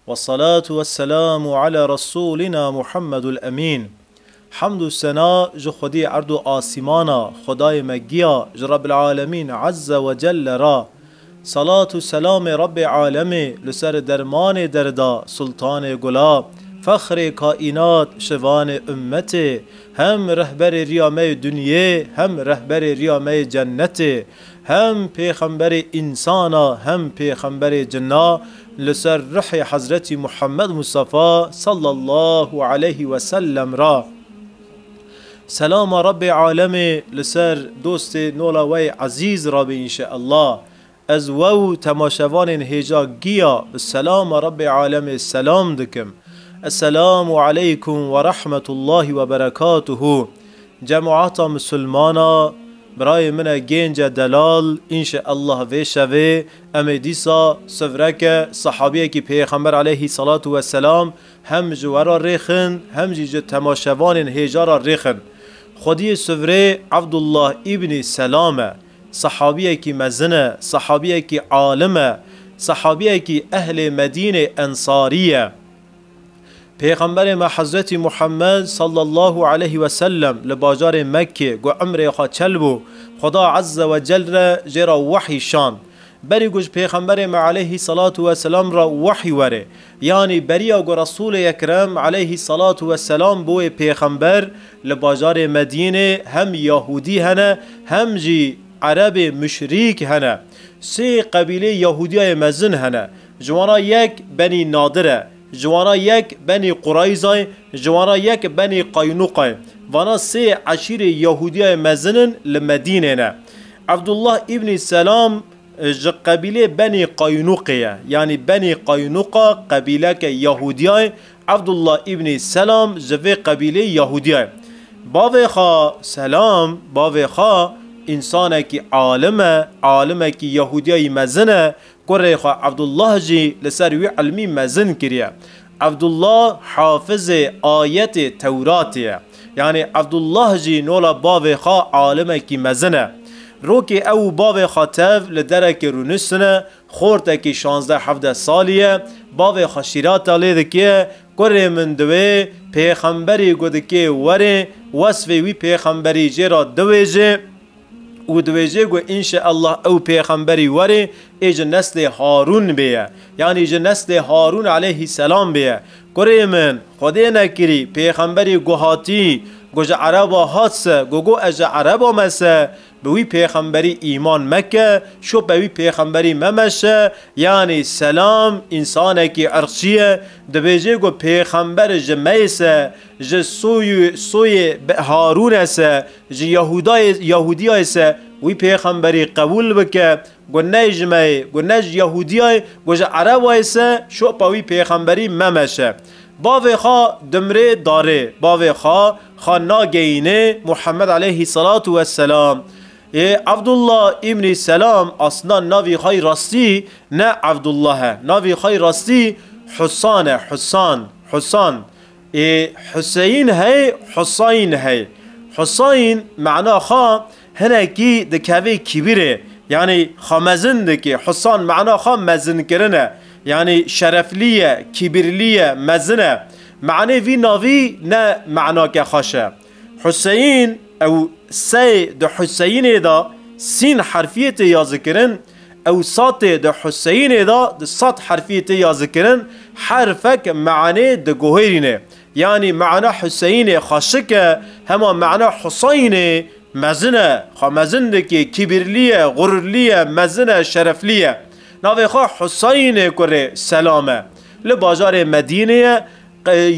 والصلاة والسلام على رسولنا محمد الأمين. حمد و ثنا جو خودی ارض و آسمانا خدای مگیا جو رب العالمین عز و جل را. صلاة و سلام رب عالمی لسر درمان دردا سلطان گلا فخر کائنات شوان امت هم رهبر ریامه دنیا هم رهبر ریامه جنت هم پیغمبر انسانا هم پیغمبر جنا لسر روح حضرت محمد مصطفى صلى الله عليه وسلم را. سلام رب عالمی لسر دوست نولاوی عزیز را به انشاءالله از و تماشوان هجا گیا سلام رب عالمی سلام دکم. السلام علیکم و رحمت الله و برکاته. جماعت مسلمانا برای من گنج دلال انشاءالله و شوه امیدیسا سفرک صحابیه کی پیغمبر علیه صلاة و سلام هم جوارا ریخن هم جی تماشوان هجا را ریخن. خودی سفره عبدالله ابن سلامه صحابیه کی مزنه صحابیه کی عالمه صحابیه کی اهل مدینه انصاریه. پیغمبر ما حضرت محمد صلی الله علیه و سلم لباجار مکه گو عمر خوا چلبو خدا عز و جل را جرا وحی شان بری گوش پیغمبر ما علیه صلاة و سلام را وحی وره یعنی بری گو رسول اکرم علیه صلاة و سلام بو پیغمبر لباجار مدینه هم یهودی هنه هم جی عرب مشریک هنه سه قبیله یهودی مزن هنه جوانا یک بنی نادره جوانا یک بنی قریظه جوانا یک بنی قینوقه وانا سه عشیر یهودی مزنن لمدینه نه. عبدالله ابن سلام قبیله بنی قینوقه یعنی بنی قینوقه قبیله که یهودی عبدالله ابن سلام جوه قبیله یهودی باوی خواه سلام باوی خواه انسانه کی عالمه کی یهودی مزنه قره خواه عبدالله جی لسر وی علمی مزن کریه. عبدالله حافظ آیت توراتیه یعنی عبدالله جی نولا باوی خواه عالمه کی مزنه روکی او باوی خواه تف لدرک رونسنه خورده کی 16-17 سالیه باوی خواه شیراتا لیده که قره من دوی پیغمبری گوده که وره وصفه وی پیغمبری جی را دویجه و دویجه گو انشاءالله او پیغمبری وره ایج نسل هارون بیه یعنی ایج نسل هارون علیه السلام بیه. گره من خوده نکری پیغمبری گو هاتی گو جا عربا هاتسه گو اجا عربا مسه بوی پیغمبری ایمان مکه شو بوی پیغمبری ممشه یعنی سلام انسانه کی عرشیه دویجه گو پیغمبر جمیسه جه سوی هارون سه جه یهودی ایسه وی پیغمبری قبول بکه گو نجمه گو نج یهودی ای گو جه عرب ایسه شو بوی پیغمبری ممشه. باوی خواه دمره داره باوی خواه ناگینه محمد علیه الصلاة والسلام. عبدالله ابن سلام اصلا ناوی خواهی راستی نه عبدالله ناوی خواهی راستی حسانه حسان حسین ہے حسین ہے حسین معنا خواه هنکی دکوی کبیره یعنی خامزن دکی حسان معنا خواه مزن کرنه یعنی شرفلیه کبیرلیه مزنه معنی وی ناوی نه معنا که خوشه. حسین او سی ده حسین دا سین حرفیت یا ذکرن او سات ده حسین دا ده سات حرفیت یا ذکرن حرفک معنی ده گوهرینه یعنی معنی حسین خاشکه هما معنی حسین مزنه خامزن دکی کبیرلیه غرورلیه مزنه شرفلیه ناوی خواه حسین کره سلامه لباجار مدینه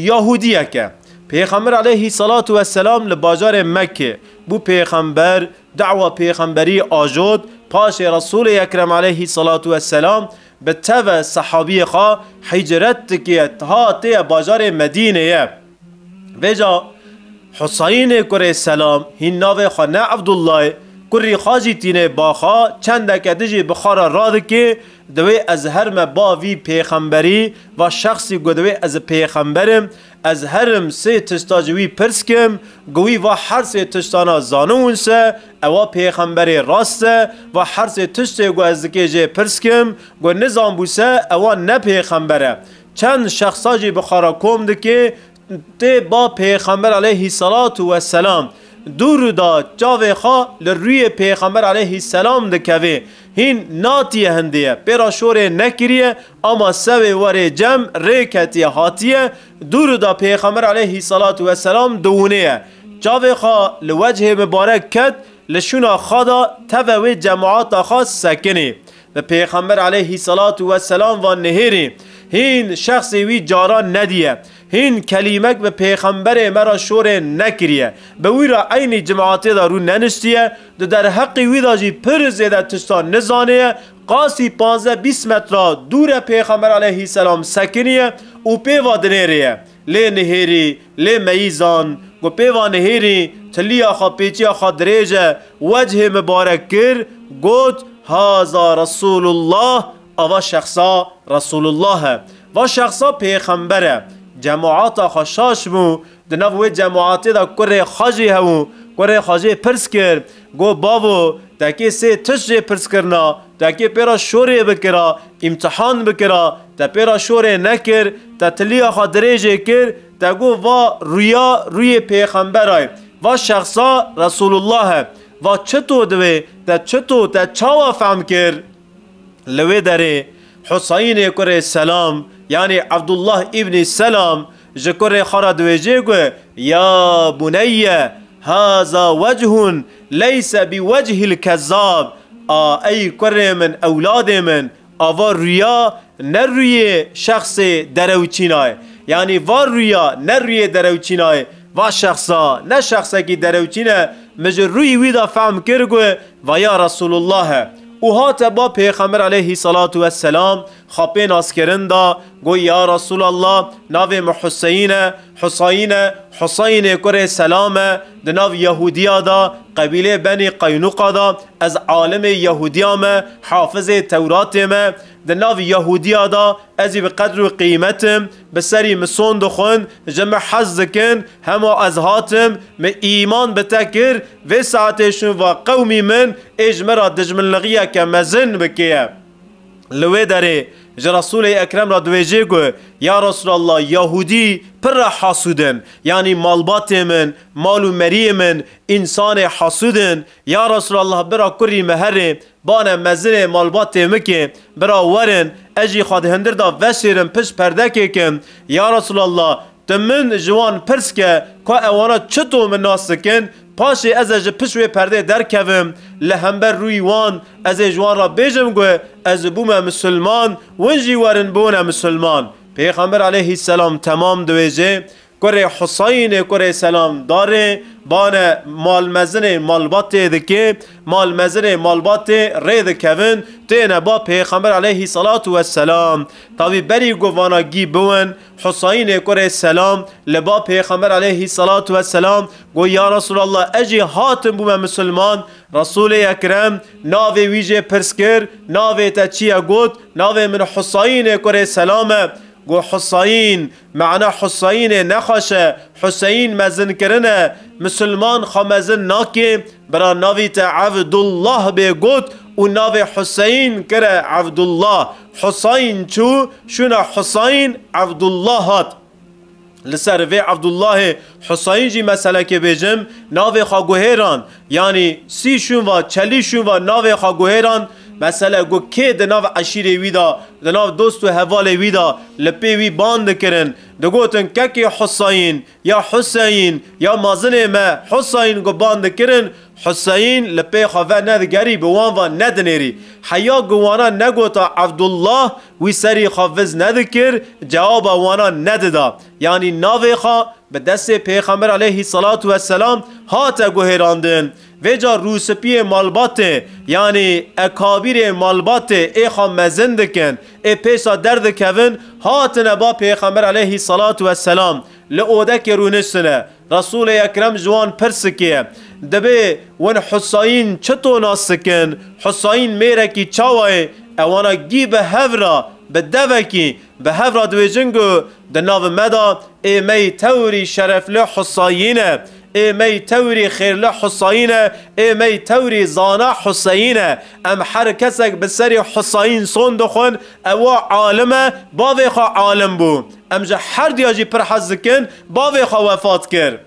یهودیه که پیغمبر علیه صلاة و سلام لباجار مکه بو پیغمبر دعوه پیغمبری آجود پاش رسول اکرم علیه صلاة و سلام به تو صحابی خواه حجرت که ته باجار مدینه ویجا حسین کره سلام هین ناوی خواه نه عبدالله کری خاجی تینه باخا چند کدجی بخارا راد که دوی از هرم باوی پیغمبری و شخصی گودوی از پیغمبرم از هرم سه تستاجوی پرسکم گوی و هر سه تستانا زانون سه اوا پیغمبری راسته و هر سه تسته گو از که جه پرسکم گو نظام بوسه اوا نه پیغمبره چند شخصاجی بخارا کوم دکه تی با پیغمبر علیه الصلاة والسلام دور دا جاوه خواه لروی پیغمبر علیه السلام دکوه هین ناتیه هندیه پیرا شوره نکریه اما سوی وره جمع ریکتیه هاتیه دور دا پیغمبر علیه الصلاة والسلام دونه جاوه خواه لوجه مبارک کد لشونا خدا توه جماعات خاص سکنی و پیغمبر علیه الصلاة والسلام و نهیری هین شخصی وی جاران ندیه هین کلیمک به پیغمبر مرا شور نکریه به وی را عین جماعتی دا رو ننشتیه در حقی وی دا جی پر زیده تشتا نزانیه قاسی 15-20 متر دور پیغمبر علیه السلام سکنیه او پیوا دنیریه لی نهیری لی میزان گو پیوا نهیری تلیا خوا پیچیا خوا دریجه وجه مبارک کر گوت هازا رسول الله اوا شخصا رسول الله و شخصا پیغمبره جماعات خشاش مو دنوی جماعتی دا کره خاجی همو کره خاجی پرس کر گو بابو تاکی سه تشجی پرس کرنا تاکی پیرا شوری بکرا امتحان بکرا تا پیرا شوری نکر تا تلیا خوا دریجه کر تا گو و روی پیغمبره و شخصا رسول الله و چطو دوی تا چطو تا چاوا فهم کر لوی داره حسین کره سلام یعنی عبدالله ابن سلام جکر خرد وجه گوه یا بنیه هذا وجه لیس بوجه الكذاب ای کره من اولاد من آوا ریا نروی شخص دروچینای یعنی و ریا نروی دروچینای و شخصا نه شخصا کی دروچینه مجر روی ویدا فهم کرگوه و یا رسول الله او هات با پیغمبر علیه الصلاة والسلام خاپین اسکرن دا گو یا رسول الله ناو حسین کره سلامه ده ناو یهودیا دا قبیله بنی قینوقا دا از عالم یهودیا ما حافظ تورات ما ده ناو یهودیا دا ازی به قدر و قیمتم بسری مسون دخون جمع حز کن هما از هاتم می ایمان بتکر و ساعتشون و قومی من اجمرا دجملغیه که مزن بکیه لوی داره رسول اکرم را دویجه گو یا رسول الله یهودی پر حاسودن یعنی مالبات من مالو مری من انسان حاسودن یا رسول الله برا کری مهره بانه مزن مالبات مکه برا ورن اجی خود هندر دا وشیرن پش پرده کن یا رسول الله تمن جوان پرس که اوانا چطو من ناسکن پاشی از پشوی پرده در کوم لهمبر روی وان از جوان را بیجم گوه از بوم مسلمان ونجی ورن بونه مسلمان پیغمبر علیه السلام تمام دویجه کره حسین کره سلام داره بانه مالمزن مالبات دکه مالمزن مالبات رید کوین تینه با پیغمبر علیه الصلاة والسلام تاوی بری گوانا گی بون حسین کره سلام لبا پیغمبر علیه الصلاة والسلام گو یا رسول الله اجی هاتم بوم مسلمان رسول اکرم ناوی ویجه پرسکر ناوی تا چیه گود ناوی من حسین کره سلامه گو حسین معنا حسین نخاشه حسین مزن کرنه مسلمان خمزن ناکی برا ناوی تا عبدالله بی گود و ناوی حسین کره عبدالله حسین چو شونا حسین عبدالله هات لسر وی عبدالله حسین جی مسئله که بیجم ناوی خواگوهیران یعنی سی شون و چلی شون و ناوی خواگوهیران مثلا گو که دناو عشیره ویدا دناو دوست و حوال ویدا لپی وی باند کرن دگوتن که حسین یا مازن ما حسین گو باند کرن حسین لپی خواه ندگری بوان و ندنیری حیا گوانا نگوتا عبدالله وی سری خواه ندکر جواب وانا نددا یعنی ناوی خواه به دست پیغمبر علیه الصلاة والسلام هاتا گوهراندن ویجا روسپی مالبات یعنی اکابیر مالبات ای خواه مزن دکن ای پیسا درد کون هاتن با پیغمبر علیه الصلاة والسلام لعودک رونشتنه رسول اکرم جوان پرسکیه دبی ون حسین چطو ناسکن حسین میره کی چاوه اوانا گی به هورا به دوکی به هورا دوی جنگو دناو مدا ای می توری شرف له حسینه ای می توری خیرله حسینه ای می توری زانا حسینه ام هر کسک بسری حسین سون دخون او عالمه باوی خواه عالم بو ام جه هر دیاجی پر حزکن باوی خواه وفات کر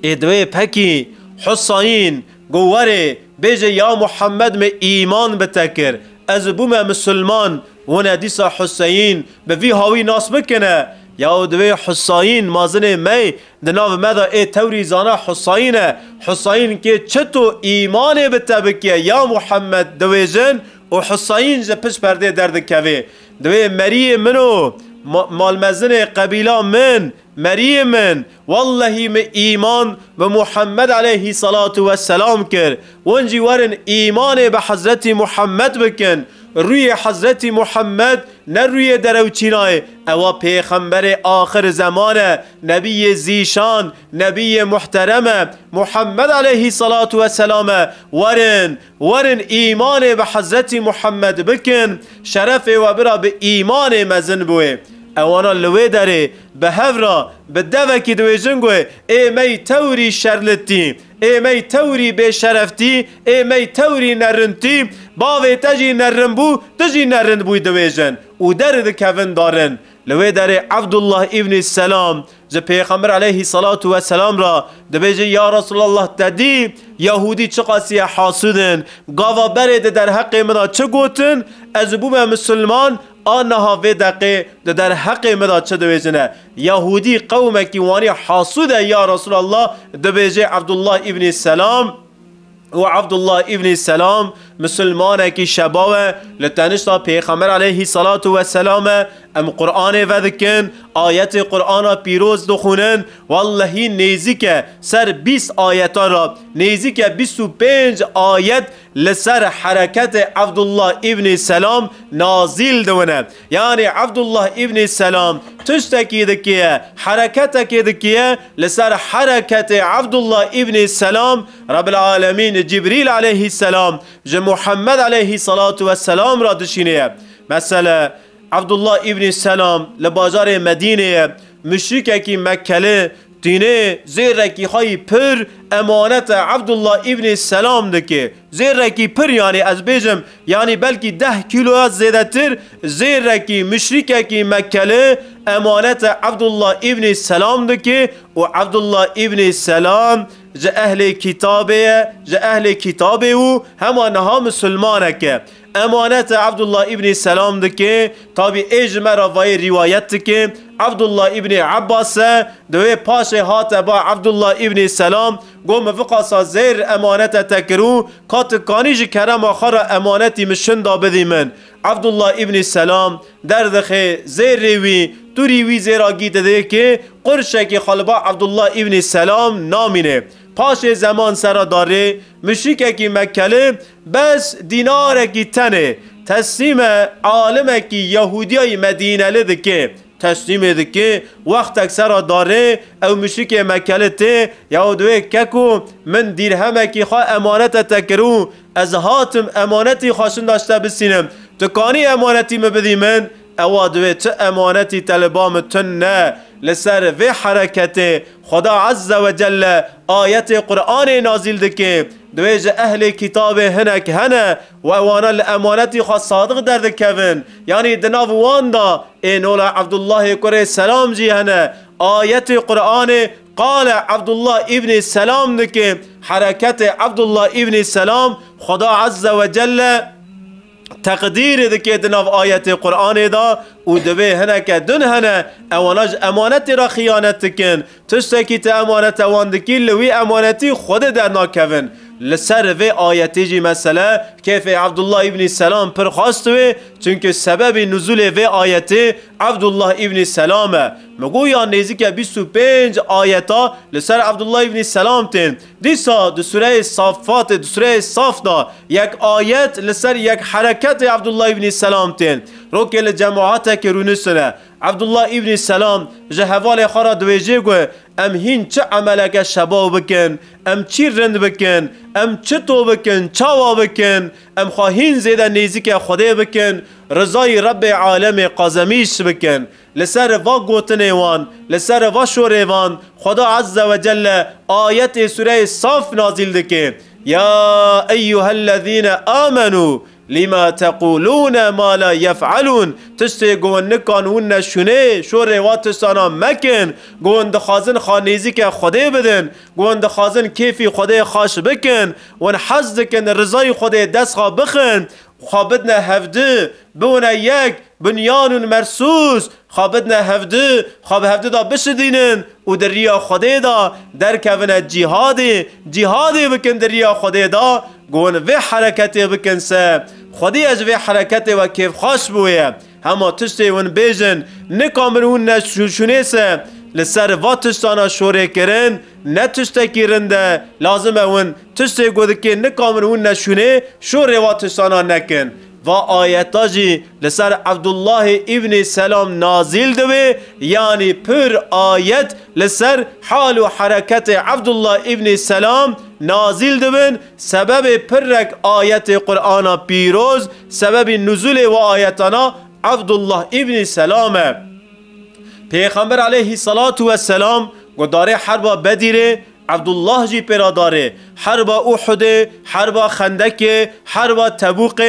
ای دوی پکی حسین گواره بیجه یا محمد می ایمان بتکر از بوم مسلمان و ندیسا حسین به وی هاوی ناس بکنه یا دوی حسین مازن می دناو مدا ای توری زانا حسینه حسین که چطو ایمان بتبکیه یا محمد دوی جن و حسین جه پش پرده درد کوی دوی مری منو مالمزن قبیله من مری من والله می ایمان به محمد علیه صلاة و سلام کر ونجی ورن ایمان به حضرت محمد بکن روی حضرت محمد نه روی دروچینای او پیغمبر آخر زمان نبی زیشان نبی محترم محمد علیه صلاة و سلام ورن ایمان به حضرت محمد بکن شرف و برا به ایمان مزن بوه اوانا لوی داره به هفرا به دوکی دوی جنگوه ای می توری شرلتی ای می توری به شرفتی ای می توری نرنتی باوی تجی نرن بو تجی نرن بوی دوی جن او درد کون دارن لوی داره عبدالله ابن السلام ز پیغمبر علیه صلاة و سلام را دبیجه یا رسول الله تدی یهودی چه قاسی حاسودن گاوا برده در حق مدا چه گوتن از بوم مسلمان آنها وی دقیق در حق مدا چه دویجنه یهودی قومه کی وانی حاسوده یا رسول الله دبیجه عبدالله ابن السلام و عبدالله ابن السلام مسلمانه کی شباوه لتنشتا پیغمبر علیه صلاة و سلام ام قرآن وذکن آیت قرآن پیروز دخونن والله نیزی سر 20 آیت را نیزی 25 آیت لسر حرکت عبدالله ابن السلام نازل دونه یعنی عبدالله ابن السلام تشتکی دکیه حرکت کی دکیه لسر حرکت عبدالله ابن السلام رب العالمین جبریل علیه السلام محمد علیه صلاة و سلام را دشینه مثلا عبدالله ابن السلام لبازار مدینه مشرکه کی مکله دینه زیرکی های پر امانت عبدالله ابن السلام دکه زیرکی پر یعنی از بیجم یعنی بلکی 10 کیلو از زیده تر زیرکی مشرکه کی مکله امانت عبدالله ابن السلام دکه و عبدالله ابن السلام جه اهل کتابه و همانها مسلمانه که امانت عبدالله ابن السلام دکه تابی اجمع روای روایت که عبدالله ابن عباس دوی پاش هات با عبدالله ابن السلام گو مفقاسا زیر امانت تکرو کاتکانیج کرم آخر امانتی مشن دا بدی من عبدالله ابن السلام دردخه زیر ریوی تو ریوی زیرا گیده ده که قرشه که خالبا عبدالله ابن السلام نامینه پاش زمان سرا داره مشرکه کی مکله بس دیناره کی تنه تسلیم عالمه کی یهودی های مدینه لده که تسلیم ده که وقت اکثر داره او مشرک مکله ته یهودوی ککو من دیرهمه کی خواه امانت تکرو از هاتم امانتی خواشن داشته بسینم تکانی امانتی مبدی من او دوی چه امانتی طلبام تن نه لسر و حرکت خدا عز و جل آیت قرآن نازل دکه دویج اهل کتاب هنک هنه و وانا الامانتی خواست صادق درد کون یعنی دناو واندا اینولا عبدالله کره سلام جی هنه آیت قرآن قال عبدالله ابن السلام دکه حرکت عبدالله ابن السلام خدا عز و جل تقدیر دکه دناو آیت قرآن دا و دوی هنه که دن هنه اواناج امانتی را خیانت کن تشتکی تا امانت واندکی لوی امانتی خود در ناکون لسر و آیتی جی مسئله کیف عبدالله ابن السلام پر خواستوه چونکه سبب نزول و آیتی عبدالله ابن السلامه مگو یا نیزی که 25 آیتا لسر عبدالله ابن السلام تین دیسا دو سوره صافات دو سوره صاف دا یک آیت لسر یک حرکت عبدالله ابن السلام تین رو که لجماعت که رونسنه عبدالله ابن سلام جه حوال خارا دویجه گو ام هین چه عملک شبا بکن، ام چی رند بکن، ام چه تو بکن، چاوا بکن، ام خواهین زیده نیزی خدا بکن، رضای رب عالم قازمیش بکن. لسر و گوتنه وان، لسر و شوره وان خدا عز و جل آیت سوره صاف نازل دکه یا ایها الذین آمنوا لما تقولون ما لا يفعلون. تشتی گوند نکانون نشونه شوره و تشتانا مکن، گوند خازن خانیزی که خدا بدن، گوند خازن کیفی خدا خاش بکن، ون حز دکن رضای خدا دست خواه بخن، خوابدنا هفده بونه یک بنیان مرسوس، خوابدنا هفده خواب هفده دا بشدینن و در ریا خدا دا در کون جهادی بکن در ریا خدا دا گون وی حرکتی بکن سه خودی از وی حرکتی و کیف خاش بویه همه تشتی ون بیجن نکامرون نشونه سه لسر و تشتانا شوره کرن نه تشتکی رنده لازمه ون تشتی گوده که نکامرون نشونه شوره و تشتانا نکن و آیتاجی لسر عبدالله ابن سلام نازل دوه یعنی پر آیت لسر حال و حرکت عبدالله ابن سلام نازل دوین سبب پرک آیت قرآن پیروز سبب نزول و آیتانا عبدالله ابن سلامه. پیغمبر علیه السلام گداره حرب بدیره عبدالله جی پیرا داره، حرب احد، حرب خندک، حرب تبوک،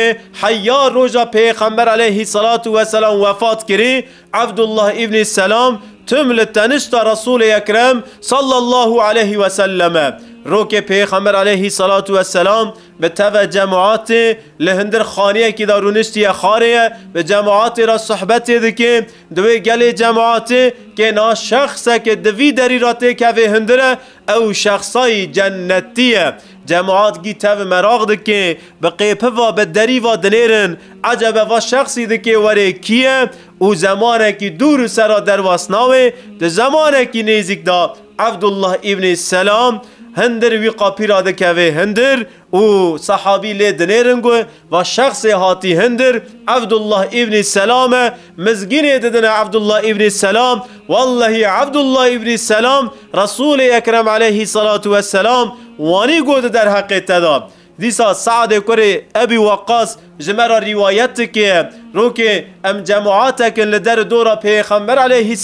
حیار روزا پیغمبر علیه السلام وفات کری عبدالله ابن السلام تم لتنشت رسول اکرم صلی الله علیه و سلم رو که پیغمبر علیه السلام به تو جماعت لهندر خانیه که دارونشتی خاریه به جماعت را صحبت دکه دوی گل جماعت که نا شخصه که دوی دری راته که هندره او شخصای جنتیه جماعت گی تو مراغ دکه به قیپه و به دری و دنیرن عجبه و شخصی دکه وره کیه او زمانه که دور سرا در واسناوه ده زمانه که نیزیک دا عبدالله ابن السلام هندر وی قاپی را دکوه هندر او صحابی لی دنیرنگو و شخص هاتی هندر عبدالله ابن السلام مزگین ددن عبدالله ابن السلام والله عبدالله ابن السلام رسول اکرم علیه السلام وانی گود در حق تدا دیسا سعد کره ابی وقاص جمرا روایت که رو که ام جماعت کن لدر دورا پیغمبر علیه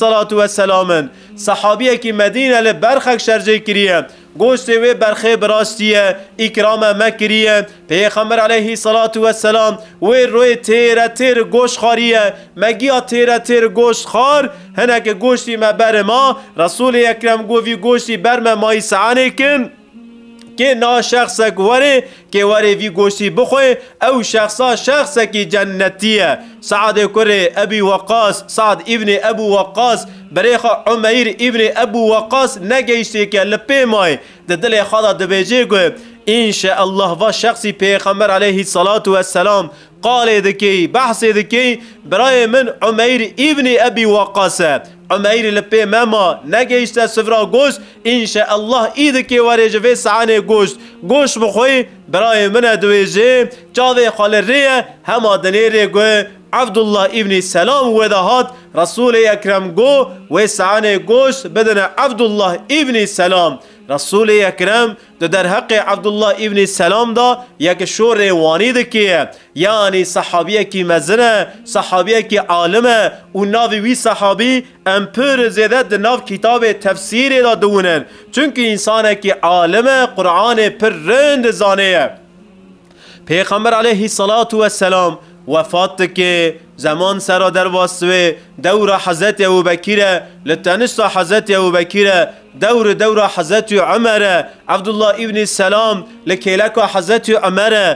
السلام صحابیه که مدینه لبرخک شرجه کریه گوشت وی برخه براستیه اکرام مکریه پیغمبر علیه السلام وی روی تیر گوشت خاریه مگیا تیر گوشت خار هنک گوشتی مبر ما رسول اکرم گوی گوشتی بر مایی سعانه کن که نا شخصه وره که وره وی گوشتی بخواه او شخصه که جنتیه سعد کره ابی وقاص سعد ابن ابو وقاص بریخا عمیر ابن ابو وقاص نگیشتی که لپی مای ده دل خدا دبیجه گوه انشاءالله و شخصی پیغمبر علیه السلام قال دکی بحث دکی برای من عمیر ابن ابی وقاصه عمیر لپی ماما نگیشت سفرا گوشت انشاءالله ایده که ورجوه سعانه گوشت بخوی برای من دویجه جاوه خال ریه همه دنیره گوه عبدالله ابن سلام ودهات رسول اکرم گو و سعانه گوشت بدن عبدالله ابن سلام رسول اکرم در حق عبدالله ابن سلام دا یک شور وانی دکیه یعنی صحابیه کی مزنه صحابیه کی عالمه و ناوی وی صحابی امپر زیده در ناو کتاب تفسیر دا دونن چونکه انسانه کی عالمه قرآن پر رند زانه پیغمبر علیه السلام وفات که زمان سرا در واسطه دور حضرت ابوبکر لتنشت حضرت ابوبکر دور حضرت عمر عبدالله ابن السلام لکیلک حضرت عمر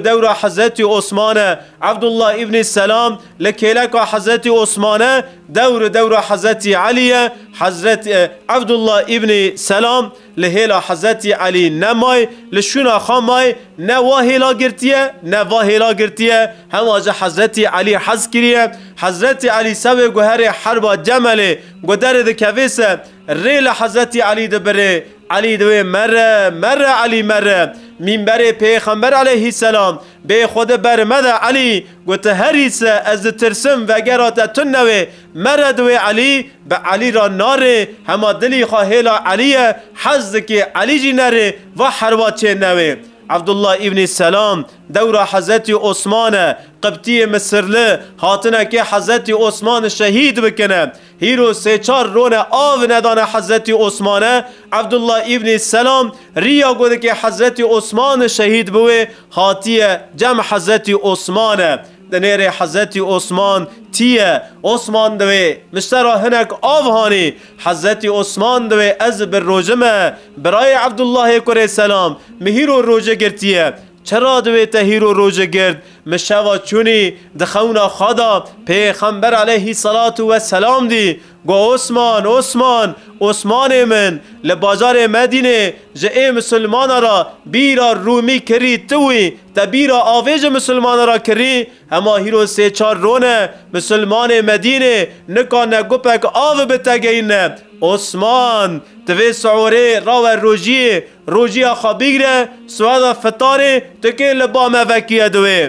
دور حضرت عثمان عبدالله ابن السلام لکیلک حضرت عثمان دور حضرت علی حضرت عبدالله ابن سلام لهلا حضرت علی نمای لشونا خامای نواهلا گرتیه هماجا حضرت علی حز کریه حضرت علی سوی گوهر حرب جمل گودر دکویسه ریل حضرت علی دبره علی دوی مره علی مره منبر پیغمبر علیه السلام به خود برمده علی گوت هریسه از ترسم و گرات تنوه مرد و علی به علی را ناره هما دلی خواهیلا علیه حز که علی جی نره و حروات نوه عبدالله ابن السلام دور حضرت عثمان قبطی مصرله هاتنه که حضرت عثمان شهید بکنه هیرو سه چار رون آو ندانه حضرت عثمانه عبدالله ابن السلام ریا گوده که حضرت عثمان شهید بوه هاتیه جمع حضرت عثمانه دنیر حضرت عثمان تیه عثمان دوی مشترا هنک آوهانی حضرت عثمان دوی از بر روجمه برای عبدالله کره سلام مهیرو روجه گرتیه چرا دوی تهیرو روجه گرد مشوا چونی دخونا خدا پیغمبر علیه صلات و سلام دی گو عثمان من لبازار مدینه جه مسلمان را بیرا رومی کری توی تا بیرا آویج مسلمان را کری اما هیرو سه چار رونه مسلمان مدینه نکان گپک آو بتگینه عثمان توی سعوره راو روجی خبیره سوادا فتاره تکه لبا موکیه دوی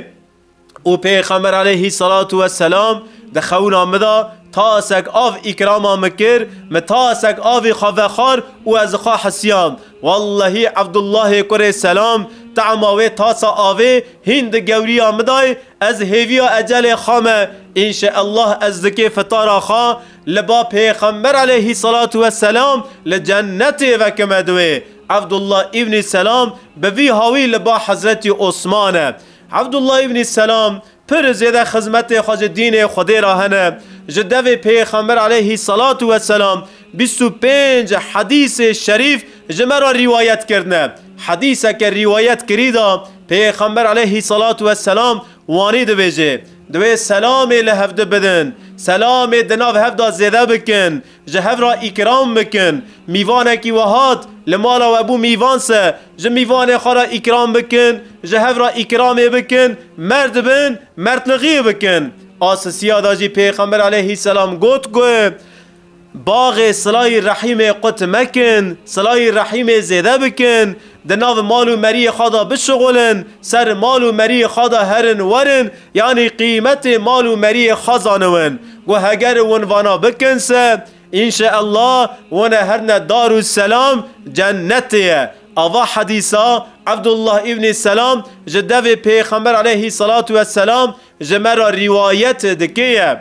او پیغمبر علیه صلات و سلام دخون آمده تاسک آف اکرام مکر متاسک آف خواخار و از خواه حسیام والله عبدالله کره سلام تعماوی تاسا آوی هند گوری آمده از هیوی اجل خامه انشاءالله از ذکی فتار خواه لبا پیغمبر علیه صلات و سلام لجنت وکمدوی عبدالله ابن سلام بوی هاوی لبا حضرت عثمانه عبدالله ابن سلام پر زیاده خدمت خواج دین خودی را هنه جدوی پیغمبر علیه صلات و سلام 25 حدیث شریف جمع را روایت کردنه حدیثه که روایت کریده پیغمبر علیه صلات و سلام وانی دویجه دوی سلام لهفده بدن سلام دناو هفده زیده بکن جهف را اکرام بکن میوانه کی وهات لمالا و ابو میوان سه جه میوانه خورا اکرام بکن جهف را اکرام بکن مرد بن مرد لغی بکن آسسیا داجی پیغمبر علیه السلام گوت گوه باغ صلای رحیم قط مکن صلای رحیم زیده بکن دناو مال و مری خدا بشغلن سر مال و مری خدا هرن ورن یعنی قیمت مال و مری خزانون و هگر ونوانا بکنسه انشاءالله ونه هرن دار السلام جنتیه آوا حدیثا عبدالله ابن السلام جدو پیغمبر علیه صلاة و السلام جمرا روایت دکیه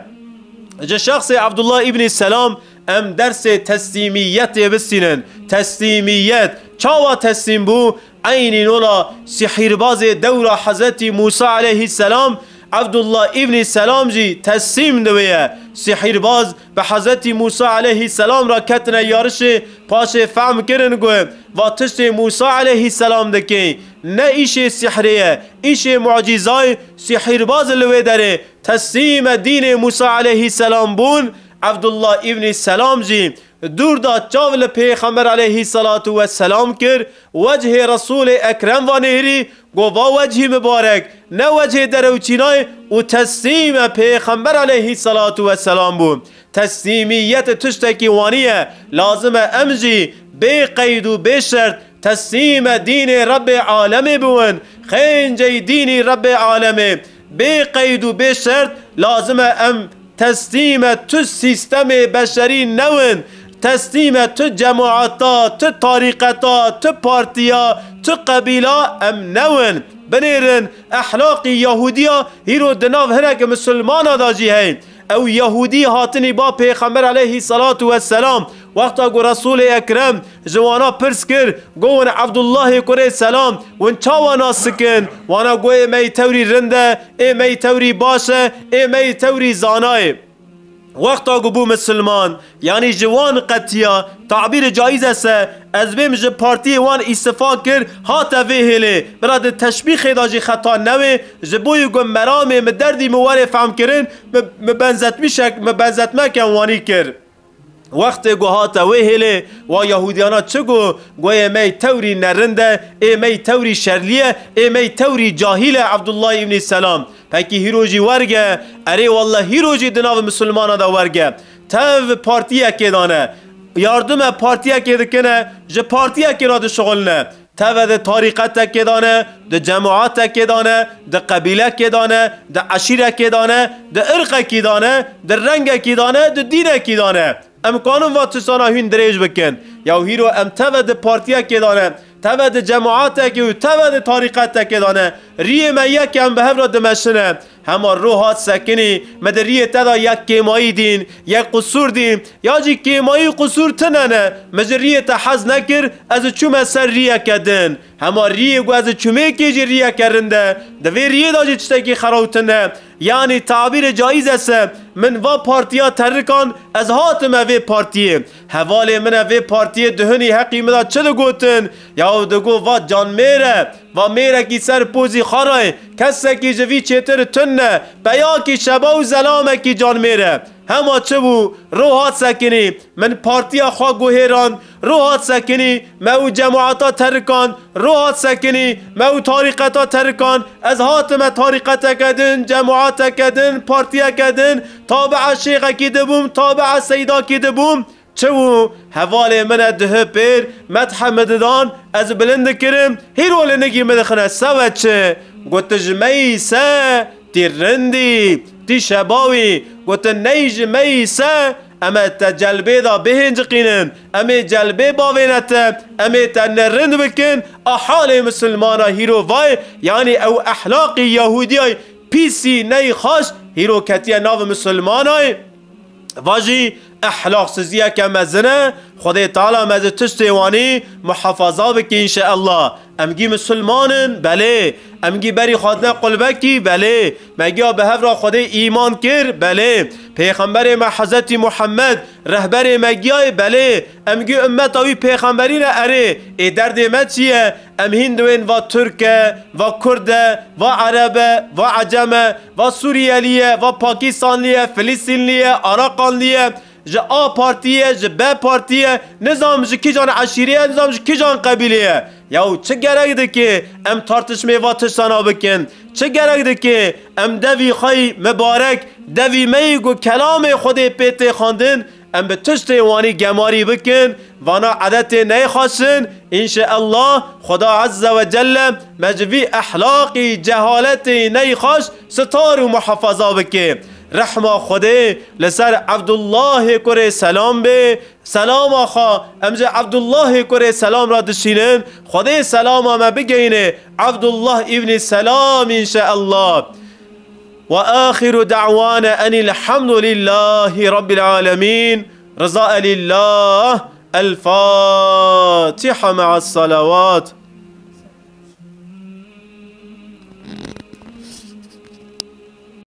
جه شخص عبدالله ابن السلام ام درس تسلیمیت بسینن تسلیمیت چاوا تسلیم بو عین نولا سحرباز دور حضرت موسی علیه السلام عبدالله ابن السلام جی تسلیم دویه سحرباز به حضرت موسی علیه السلام را کتنه یارش پاش فهم کرن گوه و تشت موسی علیه السلام دکی نه ایش سحریه ایش معجزای سحرباز لوی داره تسلیم دین موسی علیه السلام بون عبدالله ابن السلام جی دور دا چاول پیغمبر علیه السلام کر وجه رسول اکرم و نهری گوا وجه مبارک نه وجه دروچینای و تسلیم پیغمبر علیه السلام بود تسلیمیت تشتکی وانیه لازمه امجی بی قید و بی شرط تسلیم دین رب عالم بون خینجی دین رب عالم بی قید و بی شرط لازمه ام تسلیم تو سیستم بشری نون تسلیم تو جماعتا تو طریقتا تو پارتیا تو قبیلا ام نون بنیرن اخلاق یهودیا هیرو دناو هرک مسلمان داجی هی او یهودی هاتنی با پیغمبر علیه السلام وقتا گو رسول اکرم جوانا پرس کر گوون عبدالله کره سلام ون چاوانا سکن وانا گوی می توری رنده ای می توری باشه ای می توری زانای وقتا گو بو مسلمان یعنی جوان قطیا تعبیر جایز است از بیم جه پارتی وان استفا کر هاتا ویهله براد تشبیه خیداجی خطا نوه جه بوی گو مرامه مدردی مواره فهم کرن مبنزت مکن وانی کر وقت گو هاتا ویهله و یهودیانا چگو گوی می توری نرنده ای می توری شرلیه ای می توری جاهیل عبدالله ابن السلام پاکی هیروجی ورگه اره والله هیروجی دناو مسلمان دا ورگه تو پارتیه که دانه یاردم پارتیه که دکنه جه پارتیه که را ده شغل نه تبع طريقتك كدانه ده جماعتك كدانه ده قبيله كدانه ده عشيره كدانه ده ارقه كدانه ده رنگه كدانه ده دينه كدانه ام قانون واتسانا هین دریج بکن یا هیرو ام تبع ده پارتیا کدانه تبع ده جماعت که و تبع ده طریقت کدانه ریه ما یک ام به هفرا دمشنه همه روحات سکنی مدریه تدا یک کیمایی دین یک قصور دین یا جی کیمایی قصور تننه مجریه تا حز نکر از چوم سر ریه کدن همه ریه گو از چومه که جی ریه کرنده دوی ریه دا جی چتکی خراوتنه یعنی تعبیر جایز است من و پارتیا ترکان از هاتم وی پارتیه حواله من وی پارتیه دهنی حقی مدا چه گوتن یا دگو و جان میره و میره کی سر پوزی خارای کسا کی جوی چیتر تنه بیا کی شبا و زلامه کی جان میره همه چه بو روحات سکنی من پارتیا خواه گوهران روحات سکنی مو جماعتا ترکان روحات سکنی مو طریقتا ترکان از هاتم طریقتا کدن جماعتا کدن پارتیا کدن تابع شیخ کی دبوم تابع سیدا کی دبوم چو حوال من ده پیر متحمددان از بلند کرم هیرو لنگی مدخنه سوه چه گوت جمیسه تی رندی تی شباوی گوت نیج میسه اما تا جلبه دا بهنج قینن اما جلبه باوینت اما تا نرند بکن احال مسلمانا هیرو وای یعنی او احلاقی یهودی پیسی نی خاش هیرو کتیه ناو مسلمانای واجی احلاق سزیه که مزنه خدای تعالی مز تشتیوانی محافظه بکی انشاءالله امگی مسلمانن بله امگی بری خادنه قلبکی بله مگی به هفرا خدای ایمان کر بله پیغمبر ما حضرت محمد رهبر مگیای بله امگی امتاوی پیغمبرین اره ای درد ما چیه ام هندوین و ترک و کرد و عرب و عجم و سوریالیه و پاکستانلیه فلسطینلیه عراقانلیه جا آ پارتیه جا ب پارتیه نظام جا کی جان عشیریه نظام جا کی جان قبیلیه یا چه گرگ ده که ام تارتشمه و تشتانا بکن چه گرگ ده که ام دوی خواهی مبارک دوی میگو کلام خود پیت خواندن ام به تشت وانی گماری بکن وانا عدت نیخواشن انشاءالله خدا عز و جل مجوی احلاقی جهالت نیخواش ستار و محافظه بکن رحمه خدا لسر عبدالله کره سلام به سلام آخا امجا عبدالله کره سلام را دشینن خدا سلام ما بگینه عبدالله ابن سلام انشاءالله و آخر دعوانا ان الحمد لله رب العالمين رضاء لله الفاتحة مع الصلوات